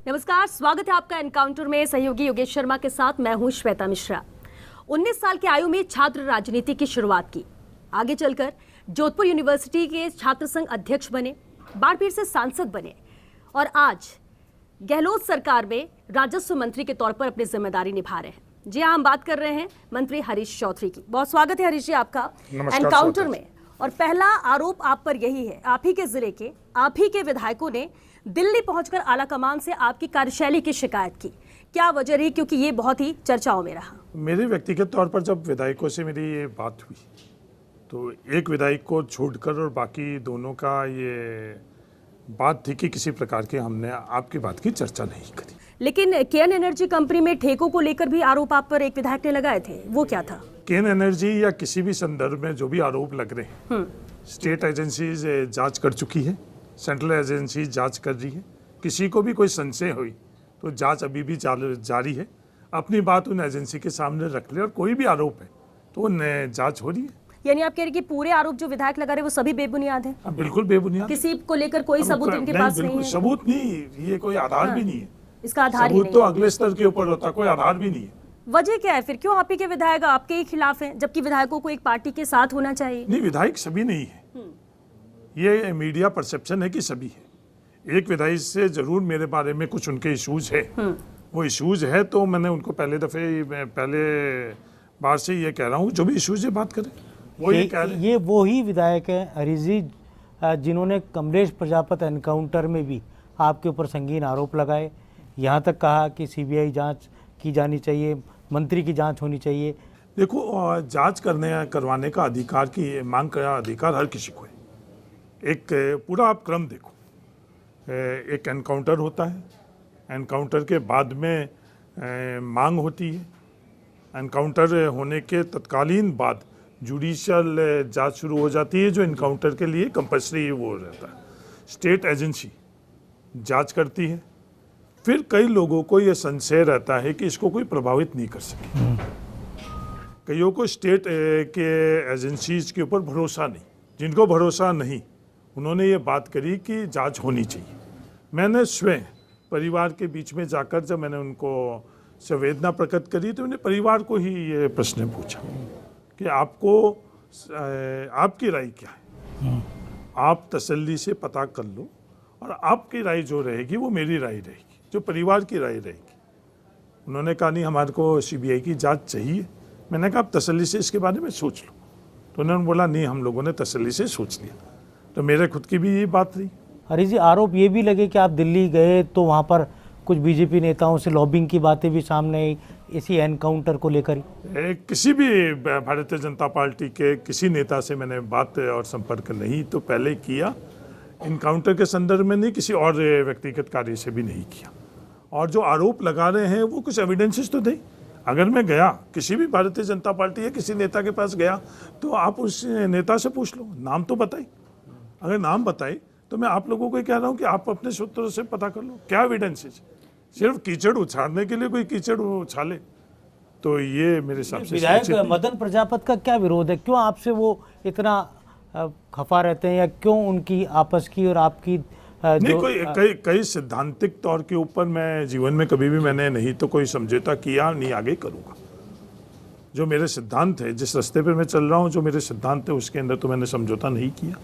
नमस्कार, स्वागत है आपका एनकाउंटर में। सहयोगी योगेश शर्मा के साथ मैं हूं श्वेता मिश्रा। 19 साल की आयु में छात्र राजनीति की शुरुआत की, आगे चलकर जोधपुर यूनिवर्सिटी के छात्र संघ अध्यक्ष बने, बाड़मेर से सांसद बने और आज गहलोत सरकार में राजस्व मंत्री के तौर पर अपनी जिम्मेदारी निभा रहे हैं। जी हाँ, हम बात कर रहे हैं मंत्री हरीश चौधरी की। बहुत स्वागत है हरीश जी आपका एनकाउंटर में। और पहला आरोप आप पर यही है, आप ही के जिले के आप ही के विधायकों ने दिल्ली पहुंचकर आला कमान से आपकी कार्यशैली की शिकायत की। क्या वजह रही, क्योंकि ये बहुत ही चर्चाओं में रहा? मेरे व्यक्तिगत तौर पर जब विधायकों से मेरी ये बात हुई तो एक विधायक को छोड़कर और बाकी दोनों का ये बात थी कि किसी प्रकार के हमने आपकी बात की चर्चा नहीं करी। लेकिन केन एनर्जी कंपनी में ठेकों को लेकर भी आरोप आप पर एक विधायक ने लगाए थे, वो क्या था? केन एनर्जी या किसी भी संदर्भ में जो भी आरोप लग रहे हैं, स्टेट एजेंसीज जांच कर चुकी है, सेंट्रल एजेंसी जांच कर रही है। किसी को भी कोई संशय हुई तो जांच अभी भी जारी है। अपनी बात उन एजेंसी के सामने रख ले और कोई भी आरोप है तो उन जांच हो रही है। यानी आप कह रहे हैं कि पूरे आरोप जो विधायक लगा रहे वो सभी बेबुनियाद हैं? बिल्कुल बेबुनियाद। किसी को लेकर कोई सबूत इनके पास नहीं है? सबूत नहीं, ये कोई आधार भी नहीं है। इसका आधार ही सबूत तो अगले स्तर के ऊपर होता, कोई आधार भी नहीं है। वजह क्या है फिर? क्यों आप ही के विधायक आपके ही खिलाफ हैं, जबकि विधायकों को एक पार्टी के साथ होना चाहिए? नहीं, विधायक सभी नहीं है, ये मीडिया परसेप्शन है कि सभी है। एक विधायक से जरूर मेरे बारे में कुछ उनके इश्यूज है, वो इश्यूज है तो मैंने उनको पहले बार से ये कह रहा हूँ जो भी इश्यूज है बात करें। वो ये कह रहे ये वो ही विधायक हैं हरीश जी जिन्होंने कमलेश प्रजापति एनकाउंटर में भी आपके ऊपर संगीन आरोप लगाए, यहाँ तक कहा कि सीबीआई जांच की जानी चाहिए, मंत्री की जांच होनी चाहिए। देखो, जांच करवाने का अधिकार की मांग का अधिकार हर किसी को है। एक पूरा आप क्रम देखो, एक एनकाउंटर होता है, एनकाउंटर के बाद में मांग होती है, एनकाउंटर होने के तत्कालीन बाद जुडिशियल जांच शुरू हो जाती है जो एनकाउंटर के लिए कंपल्सरी वो रहता है। स्टेट एजेंसी जांच करती है, फिर कई लोगों को ये संशय रहता है कि इसको कोई प्रभावित नहीं कर सके। कईयों को स्टेट के एजेंसीज के ऊपर भरोसा नहीं, जिनको भरोसा नहीं उन्होंने ये बात करी कि जांच होनी चाहिए। मैंने स्वयं परिवार के बीच में जाकर जब मैंने उनको संवेदना प्रकट करी तो मैंने परिवार को ही ये प्रश्न पूछा कि आपकी राय क्या है, आप तसल्ली से पता कर लो और आपकी राय जो रहेगी वो मेरी राय रहेगी, जो परिवार की राय रहेगी। उन्होंने कहा नहीं, हमारे को सीबीआई की जांच चाहिए। मैंने कहा आप तसल्ली से इसके बारे में सोच लो, तो उन्होंने बोला नहीं, हम लोगों ने तसल्ली से सोच लिया। तो मेरे खुद की भी यही बात रही। हरीश जी, आरोप ये भी लगे कि आप दिल्ली गए तो वहाँ पर कुछ बीजेपी नेताओं से लॉबिंग की बातें भी सामने आई इसी एनकाउंटर को लेकर। किसी भी भारतीय जनता पार्टी के किसी नेता से मैंने बात और संपर्क नहीं तो पहले किया, एनकाउंटर के संदर्भ में नहीं, किसी और व्यक्तिगत कार्य से भी नहीं किया। और जो आरोप लगा रहे हैं वो कुछ एविडेंसेस तो दें। अगर मैं गया किसी भी भारतीय जनता पार्टी या किसी नेता के पास गया तो आप उस नेता से पूछ लो, नाम तो बताए। अगर नाम बताए तो मैं आप लोगों को कह रहा हूँ कि आप अपने सूत्रों से पता कर लो क्या एविडेंसेस। सिर्फ कीचड़ उछालने के लिए कोई कीचड़ उछाले तो ये मेरे हिसाब से विधायक मदन प्रजापति का क्या विरोध है? क्यों आपसे वो इतना खफा रहते हैं, या क्यों उनकी आपस की और आपकी नहीं, कई सैद्धांतिक तौर के ऊपर मैं जीवन में कभी भी मैंने नहीं तो कोई समझौता किया, नहीं आगे करूँगा। जो मेरे सिद्धांत है, जिस रास्ते पे मैं चल रहा हूँ, जो मेरे सिद्धांत है उसके अंदर तो मैंने समझौता नहीं किया।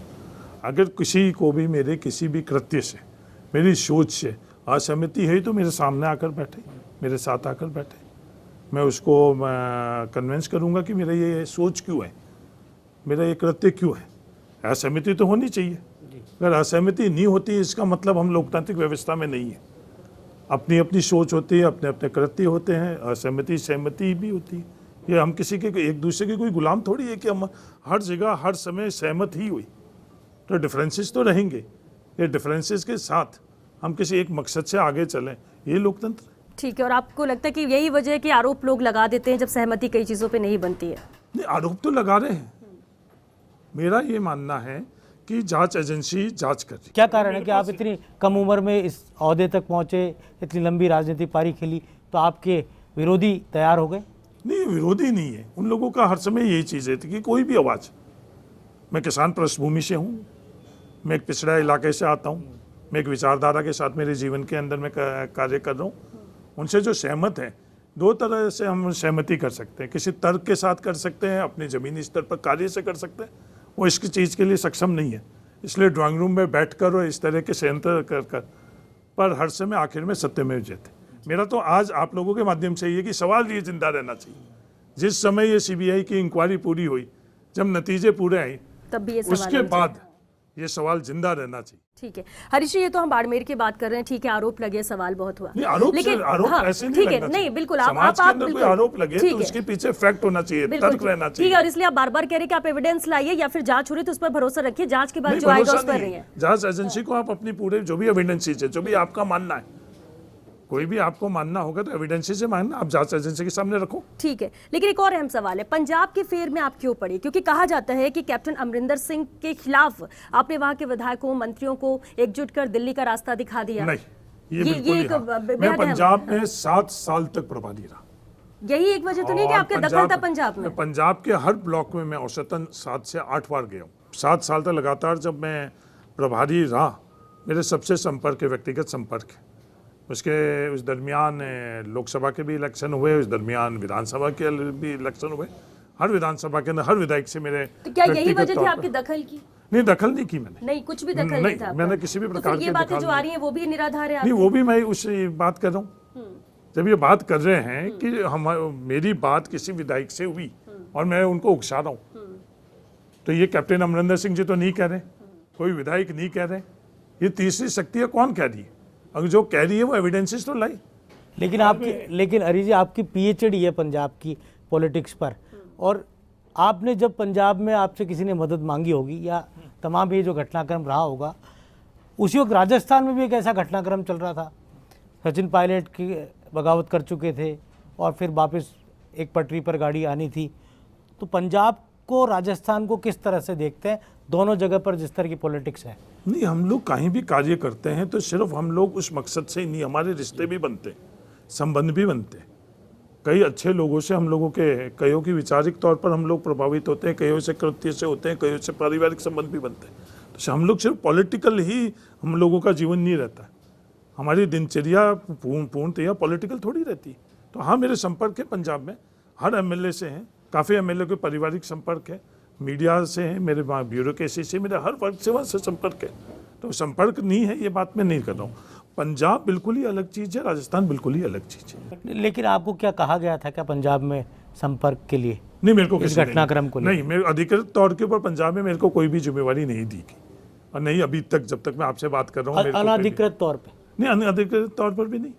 अगर किसी को भी मेरे किसी भी कृत्य से, मेरी सोच से असहमति है तो मेरे सामने आकर बैठे, मेरे साथ आकर बैठे, मैं उसको कन्विंस करूँगा कि मेरा ये सोच क्यों है, मेरा ये कृत्य क्यों है। असहमति तो होनी चाहिए। अगर असहमति नहीं होती इसका मतलब हम लोकतांत्रिक व्यवस्था में नहीं है। अपनी अपनी सोच होती है, अपने अपने कृत्य होते हैं, असहमति सहमति भी होती है। ये हम किसी के एक दूसरे के कोई गुलाम थोड़ी है कि हम हर जगह हर समय सहमत ही हुई। तो डिफरेंसेस तो रहेंगे, ये डिफरेंसेस के साथ हम किसी एक मकसद से आगे चलें, ये लोकतंत्र। ठीक है, और आपको लगता है कि यही वजह है कि आरोप लोग लगा देते हैं जब सहमति कई चीज़ों पे नहीं बनती है? नहीं, आरोप तो लगा रहे हैं। मेरा ये मानना है कि जांच एजेंसी जांच कर रही। क्या कारण है कि आप इतनी कम उम्र में इस ओहदे तक पहुंचे, इतनी लंबी राजनीतिक पारी खेली, तो आपके विरोधी तैयार हो गए? नहीं, विरोधी नहीं है। उन लोगों का हर समय यही चीज़ है कि कोई भी आवाज़, मैं किसान पृष्ठभूमि से हूँ, मैं एक पिछड़ा इलाके से आता हूँ, मैं एक विचारधारा के साथ मेरे जीवन के अंदर मैं कार्य कर रहा हूँ। उनसे जो सहमत हैं, दो तरह से हम सहमति कर सकते हैं, किसी तर्क के साथ कर सकते हैं, अपने ज़मीनी स्तर पर कार्य से कर सकते हैं। वो इसकी चीज़ के लिए सक्षम नहीं है, इसलिए ड्राइंग रूम में बैठकर और इस तरह के संयंत्र कर पर हर समय आखिर में सत्यमेव जयते। मेरा तो आज आप लोगों के माध्यम से ये कि सवाल ये जिंदा रहना चाहिए। जिस समय ये सीबीआई की इंक्वायरी पूरी हुई, जब नतीजे पूरे आए, तब भी ये सवाल उसके बाद ये सवाल जिंदा रहना चाहिए। ठीक है हरीश जी, ये तो हम बाड़मेर की बात कर रहे हैं, ठीक है, आरोप लगे, सवाल बहुत हुआ, नहीं, आरोप लेकिन आरोप हाँ, ऐसे नहीं ठीक है, लगना नहीं चाहिए। बिल्कुल समाज के अंदर कोई आरोप लगे ठीक तो है, उसके पीछे फैक्ट होना चाहिए, बिल्कुल तर्क रहना ठीक चाहिए। है। और इसलिए आप बार बार कह रहे हैं कि आप एविडेंस लाइए या फिर जांच हो रही है तो उस पर भरोसा रखिए, जांच के बाद नहीं, जो आएगा भरोसा उस पर नहीं रही है। है। जांच एजेंसी को आप अपनी पूरे जो भी एविडेंसीज है, जो भी आपका मानना है, कोई भी आपको मानना होगा तो एविडेंसी से मानना, आप जांच एजेंसी के सामने रखो। ठीक है, लेकिन एक और अहम सवाल है, पंजाब के फेर में आप क्यों पड़े? क्योंकि कहा जाता है कि कैप्टन अमरिंदर सिंह के खिलाफ आपने वहां के विधायकों, मंत्रियों को एकजुट कर दिल्ली का रास्ता दिखा दिया। नहीं, ये बिल्कुल एक नहीं रहा। बेहद मैं अहम- पंजाब में 7 साल तक प्रभारी रहा। यही एक वजह तो नहीं कि और आपके दखल था पंजाब में? पंजाब के हर ब्लॉक में मैं औसतन 7 से 8 बार गया हूँ। 7 साल तक लगातार जब मैं प्रभारी रहा, मेरे सबसे संपर्क है, व्यक्तिगत संपर्क है। उस दरमियान लोकसभा के भी इलेक्शन हुए, उस दरमियान विधानसभा के भी इलेक्शन हुए। हर विधानसभा के अंदर हर विधायक से मेरे तो क्या यही व्यक्तिगत वजह थी तौर आपकी पर- दखल की? नहीं, दखल नहीं की मैंने। नहीं, कुछ भी दखल नहीं नहीं, था आपका? मैंने किसी भी तो प्रकार फिर ये की बातें दखल जो आ रही हैं वो भी निराधार है नहीं, आपकी? वो भी मैं उस बात कर रहा हूँ। जब ये बात कर रहे हैं कि हम मेरी बात किसी विधायक से हुई और मैं उनको उकसा रहा हूँ, तो ये कैप्टन अमरिंदर सिंह जी तो नहीं कह रहे, कोई विधायक नहीं कह रहे, ये तीसरी शक्ति है, कौन कह रही है? अगर जो कह रही है वो एविडेंसेस तो लाई। लेकिन हरीश जी, आपकी पीएचडी है पंजाब की पॉलिटिक्स पर, और आपने जब पंजाब में आपसे किसी ने मदद मांगी होगी या तमाम ये जो घटनाक्रम रहा होगा, उसी वक्त राजस्थान में भी एक ऐसा घटनाक्रम चल रहा था। सचिन पायलट की बगावत कर चुके थे और फिर वापस एक पटरी पर गाड़ी आनी थी। तो पंजाब को, राजस्थान को किस तरह से देखते हैं? दोनों जगह पर जिस तरह की पॉलिटिक्स है। नहीं, हम लोग कहीं भी कार्य करते हैं तो सिर्फ हम लोग उस मकसद से ही नहीं, हमारे रिश्ते भी बनते हैं, संबंध भी बनते हैं। कई अच्छे लोगों से हम लोगों के, कईयों की वैचारिक तौर पर हम लोग प्रभावित होते हैं, कईयों से कृत्य से होते हैं, कईयों से पारिवारिक संबंध भी बनते हैं। तो हम लोग सिर्फ पॉलिटिकल ही हम लोगों का जीवन नहीं रहता, हमारी दिनचर्या पूर्णतया पॉलिटिकल थोड़ी रहती। तो हाँ, मेरे संपर्क है पंजाब में, हर एमएलए से हैं, काफ़ी एमएलए के पारिवारिक संपर्क है, मीडिया से है, मेरे ब्यूरोक्रेसी से, मेरे हर वर्ग से वहाँ से संपर्क है। तो संपर्क नहीं है ये बात मैं नहीं कर रहा हूँ। पंजाब बिल्कुल ही अलग चीज़ है, राजस्थान बिल्कुल ही अलग चीज़ है। लेकिन आपको क्या कहा गया था क्या पंजाब में संपर्क के लिए? नहीं, मेरे को इस किसी ने घटनाक्रम को नहीं, मेरे अधिकृत तौर के ऊपर पंजाब में मेरे को कोई भी जिम्मेवारी नहीं दी गई, और नहीं अभी तक, जब तक मैं आपसे बात कर रहा हूँ, मेरे को कोई भी- अनाधिकृत तौर पे? नहीं, अनाधिकृत तौर पर भी नहीं।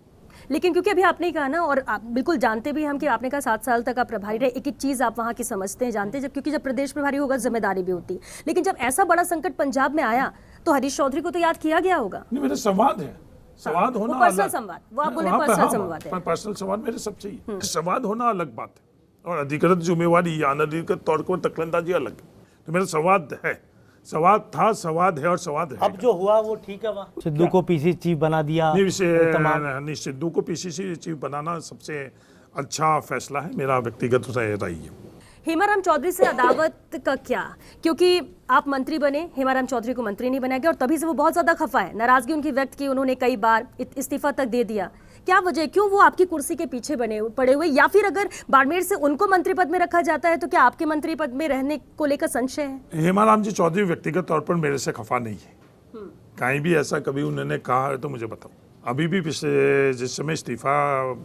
लेकिन क्योंकि अभी आपने कहा ना, और आप बिल्कुल जानते भी हम कि आपने कहा 7 साल तक आप प्रभारी रहे, एक एक चीज आप वहां की समझते हैं, जानते हैं, जब क्योंकि जब प्रदेश प्रभारी होगा जिम्मेदारी भी होती है। लेकिन जब ऐसा बड़ा संकट पंजाब में आया तो हरीश चौधरी को तो याद किया गया होगा। नहीं, मेरा संवाद है, संवाद होना वो पर्सनल अलग- संवाद, वो आप बोले वहाँ पर पर्सनल हाँ, संवाद है। पर्सनल संवाद मेरे सबसे ही। संवाद होना अलग बात है और अधिकृत जिम्मेवारी या अनधिकृत तौर पर दखलंदाजी अलग है। तो मेरा संवाद है, संवाद था, संवाद है और संवाद है। अब जो हुआ वो ठीक है? वहाँ सिद्धू को पीसी चीफ बना दिया, नहीं, सिद्धू को पीसीसी चीफ बनाना सबसे अच्छा फैसला है, मेरा व्यक्तिगत राय है। हेमाराम चौधरी से अदावत का क्या? क्योंकि आप मंत्री बने, हेमाराम चौधरी को मंत्री नहीं बनाया गया और तभी से वो बहुत ज्यादा खफा है, नाराजगी उनकी व्यक्त की, उन्होंने कई बार इस्तीफा तक दे दिया। क्या वजह, क्यों वो आपकी कुर्सी के पीछे पड़े हुए? या फिर अगर बाड़मेर से उनको मंत्री पद में रखा जाता है तो क्या आपके मंत्री पद में रहने को लेकर संशय है? हेमाराम जी चौधरी व्यक्तिगत तौर पर मेरे से खफा नहीं है, कहीं भी ऐसा कभी उन्होंने कहा है तो मुझे बताओ। अभी भी पिछले जिस समय इस्तीफा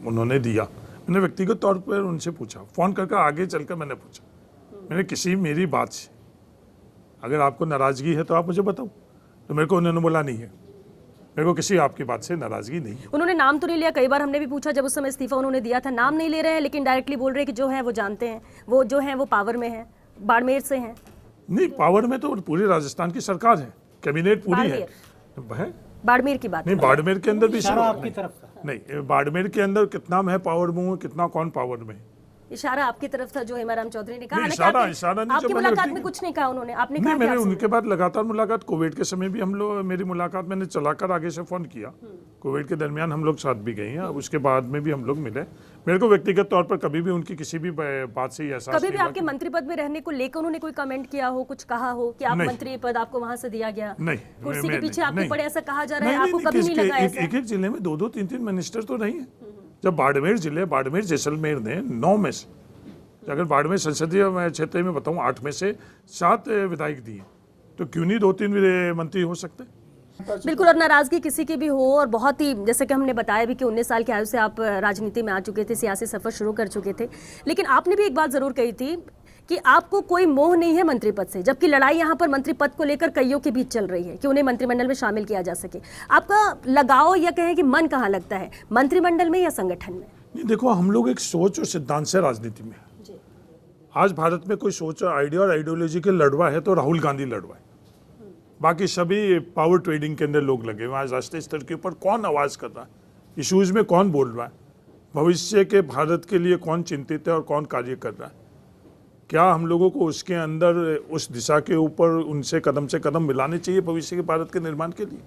उन्होंने दिया, मैंने व्यक्तिगत तौर पर उनसे पूछा, फ़ोन करके आगे चलकर मैंने पूछा, मैंने किसी मेरी बात से अगर आपको नाराज़गी है तो आप मुझे बताओ। तो मेरे को उन्होंने बोला नहीं है, मेरे को किसी आपकी बात से नाराज़गी नहीं है। उन्होंने नाम तो नहीं लिया, कई बार हमने भी पूछा जब उस समय इस्तीफा उन्होंने दिया था, नाम नहीं ले रहे हैं, लेकिन डायरेक्टली बोल रहे हैं कि जो है वो जानते हैं, वो जो है वो पावर में है, बाड़मेर से हैं। नहीं, पावर में तो पूरी राजस्थान की सरकार है, कैबिनेट पूरी है। बाड़मेर की बात नहीं, बाड़मेर के अंदर भी इशारा आपकी तरफ था। नहीं, बाड़मेर के अंदर कितना है पावर में, कितना कौन पावर में है, इशारा आपकी तरफ था जो हेमाराम चौधरी ने कहा। नहीं, हालांकि इशारा नहीं, आपकी जब मैंने मुलाकात व्यक्ति- में कुछ नहीं कहा उन्होंने, आपने नहीं, कहा मैंने क्या उनके बाद लगातार मुलाकात, कोविड के समय भी हम लोग, मेरी मुलाकात मैंने चलाकर आगे से फोन किया। कोविड के दरमियान हम लोग साथ भी गए हैं, उसके बाद में भी हम लोग मिले। मेरे को व्यक्तिगत तौर पर कभी भी उनकी किसी भी बात से एहसास कभी भी नहीं हुआ आपके मंत्री पद में रहने को लेकर उन्होंने कोई कमेंट किया हो, कुछ कहा हो कि आप नहीं। मंत्री पद आपको वहां से दिया गया, नहीं, कुर्सी के मैं- पीछे आपके नहीं। पड़े, ऐसा कहा जा रहा है, आपको कभी नहीं लगा ऐसा? एक जिले में 2-2, 3-3 मिनिस्टर तो नहीं है। जब बाड़मेर जिले, बाड़मेर जैसलमेर ने 9 में से, अगर बाड़मेर संसदीय क्षेत्र में बताऊं 8 में से 7 विधायक दिए, तो क्यों नहीं 2-3 मंत्री हो सकते? बिल्कुल, और नाराजगी किसी की भी हो, और बहुत ही, जैसे कि हमने बताया भी कि 19 साल की आयु से आप राजनीति में आ चुके थे, सियासी सफर शुरू कर चुके थे, लेकिन आपने भी एक बात जरूर कही थी कि आपको कोई मोह नहीं है मंत्री पद से, जबकि लड़ाई यहाँ पर मंत्री पद को लेकर कईयों के बीच चल रही है कि उन्हें मंत्रिमंडल में शामिल किया जा सके। आपका लगाव या कहें कि मन कहाँ लगता है, मंत्रिमंडल में या संगठन में? नहीं, देखो, हम लोग एक सोच और सिद्धांत से राजनीति में है। आज भारत में कोई सोच, आइडिया और आइडियोलॉजी के लड़वा है तो राहुल गांधी लड़वा है। बाकी सभी पावर ट्रेडिंग के अंदर लोग लगे हुए हैं। आज राष्ट्रीय स्तर के ऊपर कौन आवाज कर रहा है, इश्यूज में कौन बोल रहा है, भविष्य के भारत के लिए कौन चिंतित है और कौन कार्य कर रहा है, क्या हम लोगों को उसके अंदर उस दिशा के ऊपर उनसे कदम मिलाने चाहिए भविष्य के भारत के निर्माण के लिए,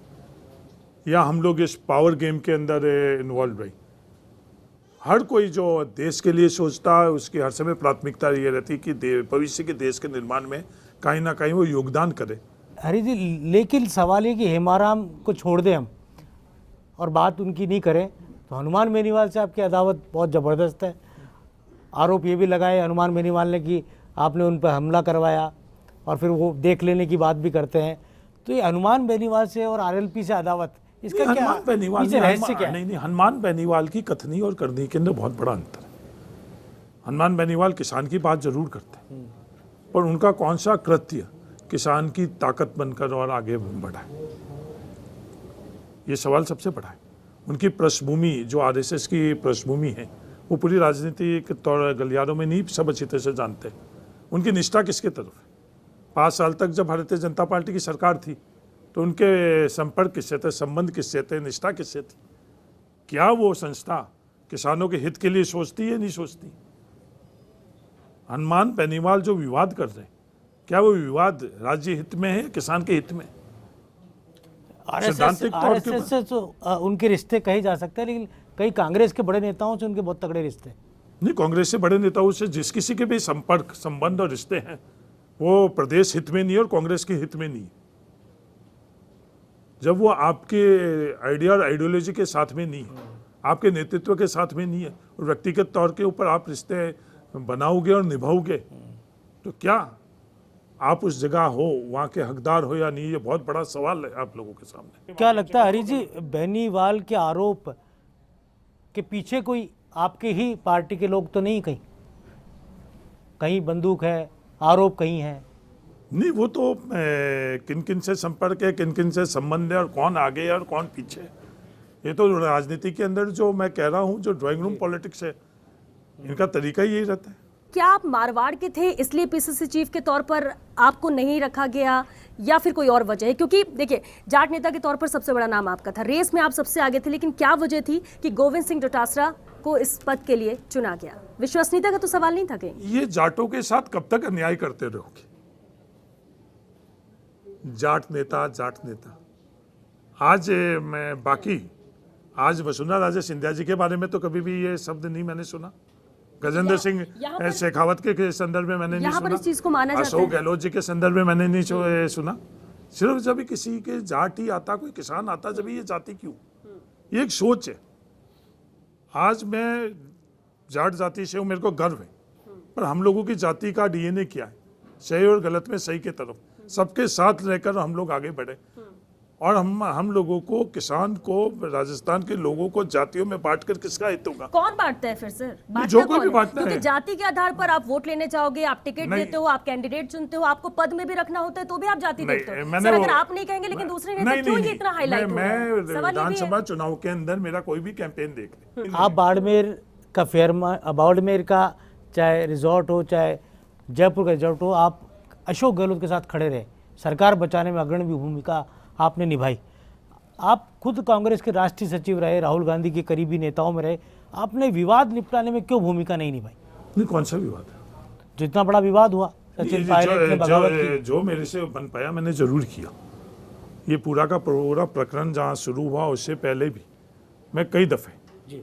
या हम लोग इस पावर गेम के अंदर इन्वॉल्व रहे? हर कोई जो देश के लिए सोचता है उसकी हर समय प्राथमिकता ये रहती है कि भविष्य के देश के निर्माण में कहीं ना कहीं वो योगदान करे। हरी जी, लेकिन सवाल ये कि हेमाराम को छोड़ दें हम और बात उनकी नहीं करें, तो हनुमान बेनीवाल से आपकी अदावत बहुत ज़बरदस्त है। आरोप ये भी लगाए हनुमान बेनीवाल ने कि आपने उन पर हमला करवाया, और फिर वो देख लेने की बात भी करते हैं। तो ये हनुमान बेनीवाल से और आरएलपी से अदावत, इसका क्या हनुमान बेनीवाल पीछे रहस्य क्या है? नहीं, हनुमान बेनीवाल की कथनी और करनी के अंदर बहुत बड़ा अंतर है। हनुमान बेनीवाल किसान की बात जरूर करते हैं, पर उनका कौन सा कृत्य किसान की ताकत बनकर और आगे बढ़ा है, ये सवाल सबसे बड़ा है। उनकी पृष्ठभूमि जो आरएसएस की पृष्ठभूमि है, वो पूरी राजनीति के तौर गलियारों में नहीं सब अच्छी तरह से जानते हैं। उनकी निष्ठा किसके तरफ है? 5 साल तक जब भारतीय जनता पार्टी की सरकार थी तो उनके संपर्क किससे थे, संबंध किससे थे, निष्ठा किससे थी? क्या वो संस्था किसानों के हित के लिए सोचती है, नहीं सोचती? हनुमान बेनीवाल जो विवाद कर रहे हैं, क्या वो विवाद राज्य हित में है, किसान के हित में? सैद्धांतिक तौर के आरएसएस से तो उनके रिश्ते कहे जा सकते हैं, लेकिन कई कांग्रेस के बड़े नेताओं से उनके बहुत तगड़े रिश्ते हैं। नहीं, कांग्रेस से बड़े नेताओं से जिस किसी के भी संपर्क, संबंध और रिश्ते हैं, वो प्रदेश हित में नहीं है और कांग्रेस के हित में नहीं है। जब वो आपके आइडिया और आइडियोलॉजी के साथ में नहीं है, आपके नेतृत्व के साथ में नहीं है, और व्यक्तिगत तौर के ऊपर आप रिश्ते बनाओगे और निभाओगे, तो क्या आप उस जगह हो, वहाँ के हकदार हो या नहीं? ये बहुत बड़ा सवाल है आप लोगों के सामने। क्या लगता है हरी जी, बेनीवाल के आरोप के पीछे कोई आपके ही पार्टी के लोग तो नहीं? कहीं बंदूक है, आरोप कहीं है? नहीं, वो तो किन किन से संपर्क है, किन किन से संबंध है, और कौन आगे है और कौन पीछे है, ये तो राजनीति के अंदर जो मैं कह रहा हूँ, जो ड्राइंग रूम पॉलिटिक्स है, इनका तरीका ही यही रहता है। क्या आप मारवाड़ के थे इसलिए पीसीसी चीफ के तौर पर आपको नहीं रखा गया, या फिर कोई और वजह है? क्योंकि देखिए, जाट नेता के तौर पर सबसे बड़ा नाम आपका था, रेस में आप सबसे आगे थे, लेकिन क्या वजह थी कि गोविंद सिंह डोटासरा को इस पद के लिए चुना गया? विश्वसनीयता का तो सवाल नहीं था कहीं? ये जाटों के साथ कब तक अन्याय करते रहोगे? जाट नेता आज आज वसुंधरा राजे सिंधिया जी के बारे में तो कभी भी ये शब्द नहीं मैंने सुना। गजेंद्र सिंह शेखावत के संदर्भ में मैंने नहीं सुना। इस चीज को माना जाता अशोक है। गहलोत जी के संदर्भ में मैंने नहीं सुना। सिर्फ जब भी किसी के जाट ही आता, कोई किसान आता, जब ये जाति क्यों? ये एक सोच है। आज मैं जाट जाति से हूँ, मेरे को गर्व है, पर हम लोगों की जाति का डीएनए क्या है? सही और गलत में सही के तरफ सबके साथ रहकर हम लोग आगे बढ़े, और हम लोगों को, किसान को, राजस्थान के लोगों को जातियों में बांटकर किसका हित होगा? कौन बांटता है फिर सर? जो कोई भी बांटना है। क्योंकि जाति के आधार पर आप वोट लेने जाओगे, आप टिकट नहीं। देते हो, आप कैंडिडेट चुनते हो, आपको पद में भी रखना होता है, तो भी आप जाति नहीं, देखते हो। मैंने सर, वो- अगर आप नहीं कहेंगे लेकिन दूसरे नेता नहीं, क्यों नहीं, ये इतना हाईलाइट हो रहा है? मैं सवाल ये भी है। विधानसभा चुनाव के अंदर मेरा कोई भी कैंपेन देख ले। आप बाड़मेर का चाहे रिजॉर्ट हो, चाहे जयपुर का रिजॉर्ट हो, आप अशोक गहलोत के साथ खड़े रहे, सरकार बचाने में अग्रणी भूमिका आपने निभाई। आप खुद कांग्रेस के राष्ट्रीय सचिव रहे, राहुल गांधी के करीबी नेताओं में रहे, आपने विवाद निपटाने में क्यों भूमिका नहीं निभाई? नहीं, कौन सा विवाद है? जितना बड़ा विवाद हुआ सचिन पायलट ने बगावत की। जो मेरे से बन पाया मैंने जरूर किया। ये पूरा का पूरा प्रकरण जहाँ शुरू हुआ उससे पहले भी मैं कई दफ़े जी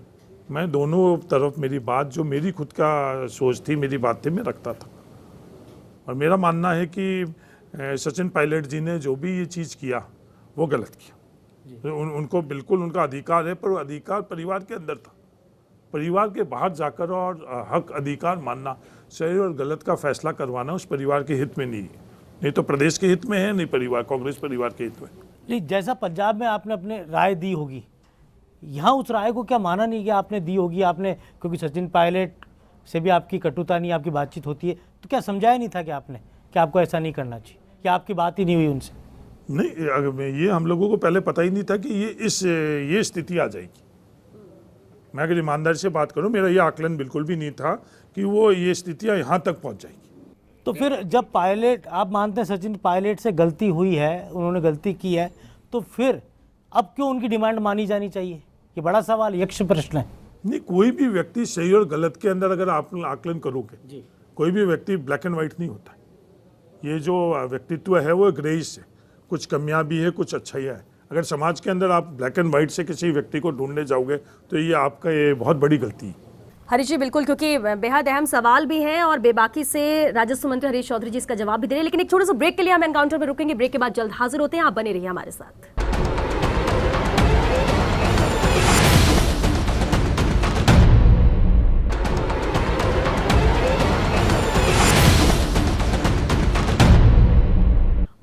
मैं दोनों तरफ मेरी बात, जो मेरी खुद का सोच थी, मेरी बात थी, मैं रखता था। और मेरा मानना है कि सचिन पायलट जी ने जो भी ये चीज़ किया वो गलत किया। तो उनको बिल्कुल उनका अधिकार है, पर वो अधिकार परिवार के अंदर था। परिवार के बाहर जाकर और हक अधिकार मानना, सही और गलत का फैसला करवाना उस परिवार के हित में नहीं है। नहीं तो प्रदेश के हित में है, नहीं परिवार, कांग्रेस परिवार के हित में। नहीं, जैसा पंजाब में आपने अपने राय दी होगी, यहाँ उस राय को क्या माना नहीं कि आपने दी होगी आपने, क्योंकि सचिन पायलट से भी आपकी कटुता नहीं, आपकी बातचीत होती है, तो क्या समझाया नहीं था कि आपने कि आपको ऐसा नहीं करना चाहिए, कि आपकी बात ही नहीं हुई उनसे? नहीं, अगर ये हम लोगों को पहले पता ही नहीं था कि ये स्थिति आ जाएगी। मैं अगर ईमानदारी से बात करूं, मेरा ये आकलन बिल्कुल भी नहीं था कि वो ये स्थितियां यहाँ तक पहुँच जाएगी। तो फिर जब पायलट, आप मानते हैं सचिन पायलट से गलती हुई है, उन्होंने गलती की है, तो फिर अब क्यों उनकी डिमांड मानी जानी चाहिए? ये बड़ा सवाल, यक्ष प्रश्न है। नहीं, कोई भी व्यक्ति सही और गलत के अंदर अगर आप आकलन करोगे जी कोई भी व्यक्ति ब्लैक एंड व्हाइट नहीं होता है। ये जो व्यक्तित्व है वो ग्रेइश है, कुछ कमियां भी है, कुछ अच्छाइयाँ है। अगर समाज के अंदर आप ब्लैक एंड व्हाइट से किसी व्यक्ति को ढूंढने जाओगे तो ये आपका ये बहुत बड़ी गलती है। हरीश जी बिल्कुल, क्योंकि बेहद अहम सवाल भी है और बेबाकी से राजस्व मंत्री हरीश चौधरी जी इसका जवाब भी दे रहे हैं। लेकिन एक छोटे से ब्रेक के लिए हम एनकाउंटर में रुकेंगे। ब्रेक के बाद जल्द हाजिर होते हैं, आप बने रहिए हमारे साथ।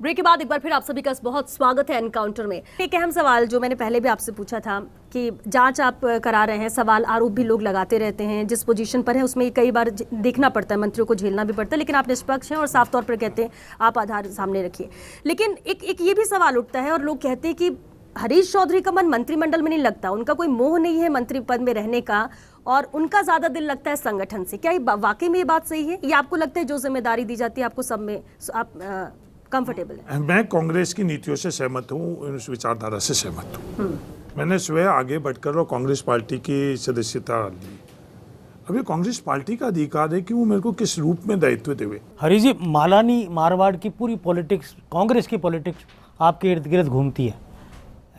ब्रेक के बाद एक बार फिर आप सभी का बहुत स्वागत है एनकाउंटर में। एक अहम सवाल जो मैंने पहले भी आपसे पूछा था कि जांच आप करा रहे हैं, सवाल आरोप भी लोग लगाते रहते हैं, जिस पोजीशन पर है उसमें कई बार देखना पड़ता है, मंत्रियों को झेलना भी पड़ता है, लेकिन आप निष्पक्ष हैं और साफ तौर पर कहते हैं आप आधार सामने रखिए। लेकिन एक ये भी सवाल उठता है और लोग कहते हैं कि हरीश चौधरी का मन मंत्रिमंडल में नहीं लगता, उनका कोई मोह नहीं है मंत्री पद में रहने का और उनका ज्यादा दिल लगता है संगठन से। क्या ये वाकई में ये बात सही है, या आपको लगता है जो जिम्मेदारी दी जाती है आपको सब में आप कंफर्टेबल है? मैं कांग्रेस की नीतियों से सहमत हूँ, उस विचारधारा से सहमत हूँ। मैंने स्वयं आगे बढ़कर और कांग्रेस पार्टी की सदस्यता ली। अभी कांग्रेस पार्टी का अधिकार है कि वो मेरे को किस रूप में दायित्व देवे। हरीश जी, मालानी मारवाड़ की पूरी पॉलिटिक्स, कांग्रेस की पॉलिटिक्स आपके इर्द गिर्द घूमती है।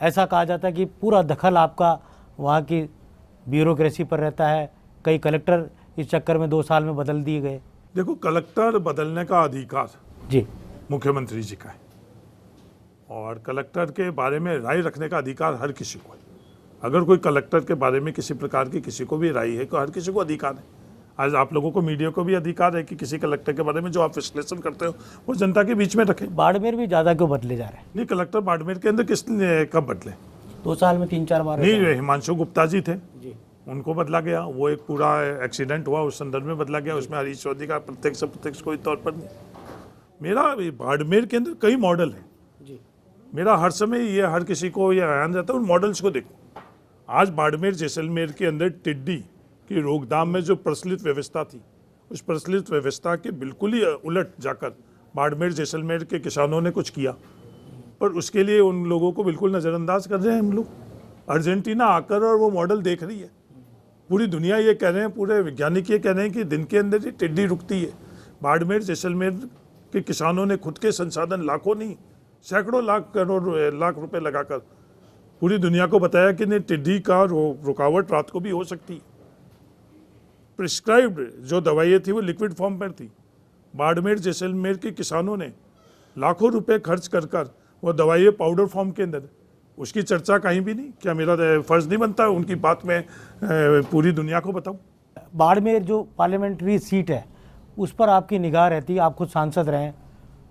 ऐसा कहा जाता है कि पूरा दखल आपका वहाँ की ब्यूरोक्रेसी पर रहता है। कई कलेक्टर इस चक्कर में 2 साल में बदल दिए गए। देखो, कलेक्टर बदलने का अधिकार जी मुख्यमंत्री जी का है और कलेक्टर के बारे में राय रखने का अधिकार हर किसी को है। अगर कोई कलेक्टर के बारे में किसी प्रकार की किसी को भी राय है तो हर किसी को अधिकार है। आज आप लोगों को, मीडिया को भी अधिकार है कि किसी कलेक्टर के बारे में जो आप विश्लेषण करते हो वो जनता के बीच में रखें। बाड़मेर भी ज़्यादा क्यों बदले जा रहे हैं? नहीं, कलेक्टर बाड़मेर के अंदर कब बदले? 2 साल में 3-4 बार। नहीं, हिमांशु गुप्ता जी थे, जी उनको बदला गया। वो एक पूरा एक्सीडेंट हुआ उस संदर्भ में बदला गया, उसमें हरीश चौधरी का प्रत्यक्ष अप्रत्यक्ष कोई तौर पर नहीं। मेरा बाड़मेर के अंदर कई मॉडल हैं जी। मेरा हर समय ये हर किसी को ये आयान रहता है उन मॉडल्स को देखो। आज बाड़मेर जैसलमेर के अंदर टिड्डी की रोकथाम में जो प्रचलित व्यवस्था थी, उस प्रचलित व्यवस्था के बिल्कुल ही उलट जाकर बाड़मेर जैसलमेर के किसानों ने कुछ किया, पर उसके लिए उन लोगों को बिल्कुल नज़रअंदाज कर रहे हैं हम लोग। अर्जेंटीना आकर और वो मॉडल देख रही है, पूरी दुनिया ये कह रहे हैं, पूरे वैज्ञानिक ये कह रहे हैं कि दिन के अंदर ही टिड्डी रुकती है। बाड़मेर जैसलमेर के किसानों ने खुद के संसाधन, लाखों नहीं सैकड़ों लाख रुपए लगाकर पूरी दुनिया को बताया कि नहीं, टिड्डी का रुकावट रात को भी हो सकती है। प्रिस्क्राइब्ड जो दवाइयाँ थी वो लिक्विड फॉर्म पर थी। बाड़मेर जैसलमेर के किसानों ने लाखों रुपए खर्च कर वो दवाइयाँ पाउडर फॉर्म के अंदर, उसकी चर्चा कहीं भी नहीं। क्या मेरा फर्ज नहीं बनता उनकी बात में पूरी दुनिया को बताऊं? बाड़मेर जो पार्लियामेंट्री सीट है उस पर आपकी निगाह रहती है, आप खुद सांसद रहे हैं,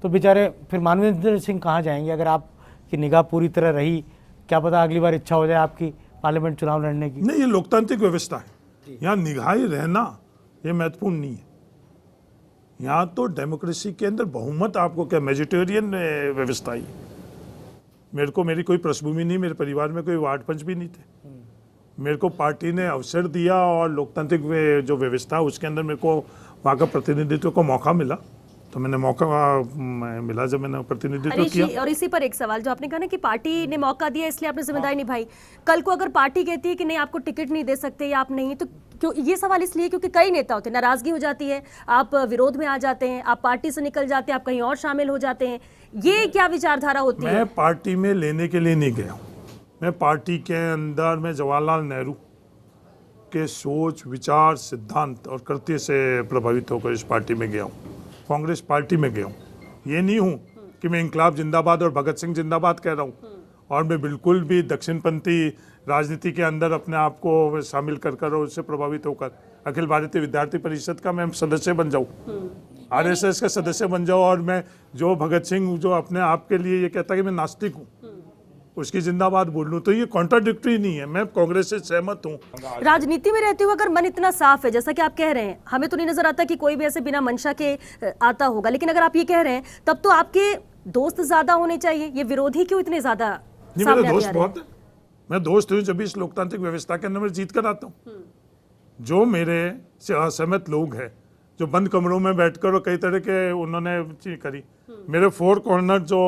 तो बेचारे फिर मानवेंद्र सिंह कहाँ जाएंगे अगर आपकी निगाह पूरी तरह रही? क्या पता अगली बार इच्छा हो जाए आपकी पार्लियामेंट चुनाव लड़ने की। नहीं, ये लोकतांत्रिक व्यवस्था है, यहाँ निगाहें रहना ये महत्वपूर्ण नहीं है। यहाँ तो डेमोक्रेसी के अंदर बहुमत आपको क्या, मेजिटेरियन व्यवस्था ही। मेरे को मेरी कोई पृष्ठभूमि नहीं, मेरे परिवार में कोई वार्ड पंच भी नहीं थे। मेरे को पार्टी ने अवसर दिया और लोकतांत्रिक जो व्यवस्था उसके अंदर मेरे को वहाँ का प्रतिनिधित्व को मौका मिला, तो मैंने मौका मिला जब मैंने प्रतिनिधित्व किया। और इसी पर एक सवाल, जो आपने कहा ना कि पार्टी ने मौका दिया इसलिए आपने जिम्मेदारी निभाई, कल को अगर पार्टी कहती है कि नहीं आपको टिकट नहीं दे सकते या आप नहीं, तो क्यों ये सवाल इसलिए क्योंकि कई नेता होते हैं, नाराजगी हो जाती है, आप विरोध में आ जाते हैं, आप पार्टी से निकल जाते हैं, आप कहीं और शामिल हो जाते हैं। ये क्या विचारधारा होती है? मैं पार्टी में लेने के लिए नहीं गया हूँ। मैं पार्टी के अंदर में जवाहरलाल नेहरू के सोच, विचार, सिद्धांत और कृत्य से प्रभावित होकर इस पार्टी में गया हूँ, कांग्रेस पार्टी में गया हूँ। ये नहीं हूँ कि मैं इंकलाब जिंदाबाद और भगत सिंह जिंदाबाद कह रहा हूँ, और मैं बिल्कुल भी दक्षिणपंथी राजनीति के अंदर अपने आप को शामिल कर और उससे प्रभावित होकर अखिल भारतीय विद्यार्थी परिषद का मैं सदस्य बन जाऊँ, आरएसएस का सदस्य बन जाऊँ, और मैं जो भगत सिंह जो अपने आप के लिए ये कहता है कि मैं नास्तिक हूँ, उसकी जिंदाबाद बोल लूँ, तो ये कॉन्ट्राडिक्टरी नहीं है। मैं कांग्रेस से सहमत हूँ। राजनीति में रहते हुए अगर मन इतना साफ है जैसा कि आप कह रहे हैं, हमें तो नहीं नजर आता कि कोई भी ऐसे बिना मंशा के आता होगा, लेकिन अगर आप ये कह रहे हैं तब तो आपके दोस्त ज्यादा होने चाहिए, ये विरोधी क्यों इतने ज्यादा नहीं, मेरे दोस्त बहुत है। मैं दोस्त हूँ जब इस लोकतांत्रिक व्यवस्था के अंदर मैं जीत कर आता हूँ। जो मेरे से असहमत लोग हैं, जो बंद कमरों में बैठकर और कई तरह के उन्होंने चीज करी, मेरे 4 कॉर्नर जो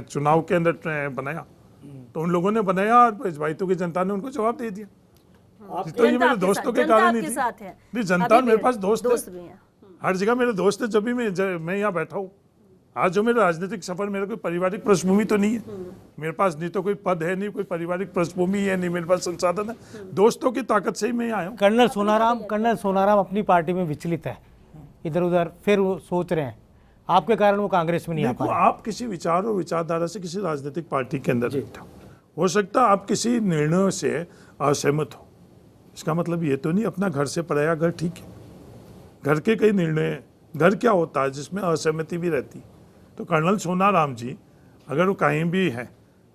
चुनाव के अंदर बनाया, तो उन लोगों ने बनाया और इस भाइयों की जनता ने उनको जवाब दे दिया। तो ये मेरे दोस्तों के कारण नहीं थी। नहीं, जनता मेरे पास दोस्त है, हर जगह मेरे दोस्त है। जब भी मैं यहाँ बैठा हूँ, आज जो मेरा राजनीतिक सफर, मेरा कोई पारिवारिक पृष्ठभूमि तो नहीं है, मेरे पास नहीं तो कोई पद है, नहीं कोई पारिवारिक पृष्ठभूमि है, नहीं मेरे पास संसाधन है, दोस्तों की ताकत से ही मैं आया हूँ। कर्नल सोनाराम अपनी पार्टी में विचलित है, इधर उधर फिर वो सोच रहे हैं, आपके कारण वो कांग्रेस में नहीं आ पाए। आप किसी विचार और विचारधारा से किसी राजनीतिक पार्टी के अंदर बैठा हो सकता है आप किसी निर्णय से असहमत हो, इसका मतलब ये तो नहीं अपना घर से पराया घर ठीक है। घर के कई निर्णय, घर क्या होता है जिसमें असहमति भी रहती। तो कर्नल सोनाराम जी अगर वो कहीं भी है,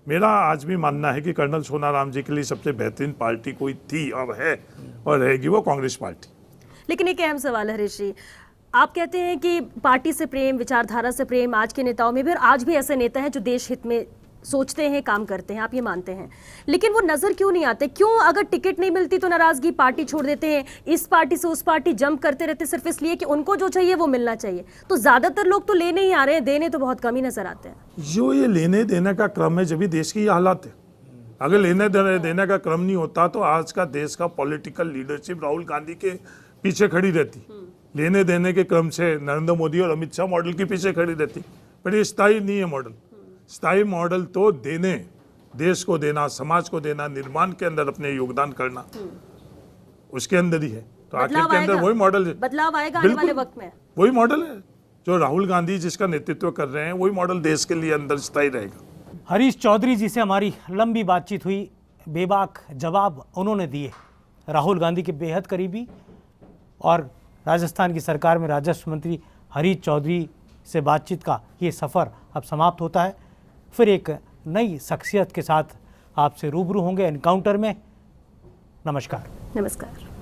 मेरा आज भी मानना है कि कर्नल सोनाराम जी के लिए सबसे बेहतरीन पार्टी कोई थी, अब है और रहेगी, वो कांग्रेस पार्टी। लेकिन एक अहम सवाल है हरीश जी, आप कहते हैं कि पार्टी से प्रेम, विचारधारा से प्रेम आज के नेताओं में भी, और आज भी ऐसे नेता हैं जो देश हित में सोचते हैं, काम करते हैं, आप ये मानते हैं, लेकिन वो नजर क्यों नहीं आते? क्यों अगर टिकट नहीं मिलती तो नाराजगी, पार्टी छोड़ देते हैं, इस पार्टी से उस पार्टी जंप करते रहते सिर्फ इसलिए कि उनको जो चाहिए वो मिलना चाहिए? तो ज्यादातर लोग तो लेने ही आ रहे हैं, देने तो बहुत कम ही नजर आते हैं। जो ये लेने देने का क्रम है, जब भी देश की ये हालात है, अगर लेने देने का क्रम नहीं होता तो आज का देश का पॉलिटिकल लीडरशिप राहुल गांधी के पीछे खड़ी रहती, लेने देने के क्रम से नरेंद्र मोदी और अमित शाह मॉडल के पीछे खड़ी रहती। पर ये स्थायी नहीं है मॉडल। स्थायी मॉडल तो देने, देश को देना, समाज को देना, निर्माण के अंदर अपने योगदान करना, उसके अंदर ही है। तो आखिर के अंदर वही मॉडल है, बदलाव आएगा आने वाले वक्त में। वही मॉडल है जो राहुल गांधी जिसका नेतृत्व कर रहे हैं, वही मॉडल देश के लिए अंदर स्थायी रहेगा। हरीश चौधरी जी से हमारी लंबी बातचीत हुई, बेबाक जवाब उन्होंने दिए, राहुल गांधी के बेहद करीबी, और राजस्थान की सरकार में राजस्व मंत्री हरीश चौधरी से बातचीत का ये सफ़र अब समाप्त होता है। फिर एक नई शख्सियत के साथ आपसे रूबरू होंगे एनकाउंटर में। नमस्कार। नमस्कार।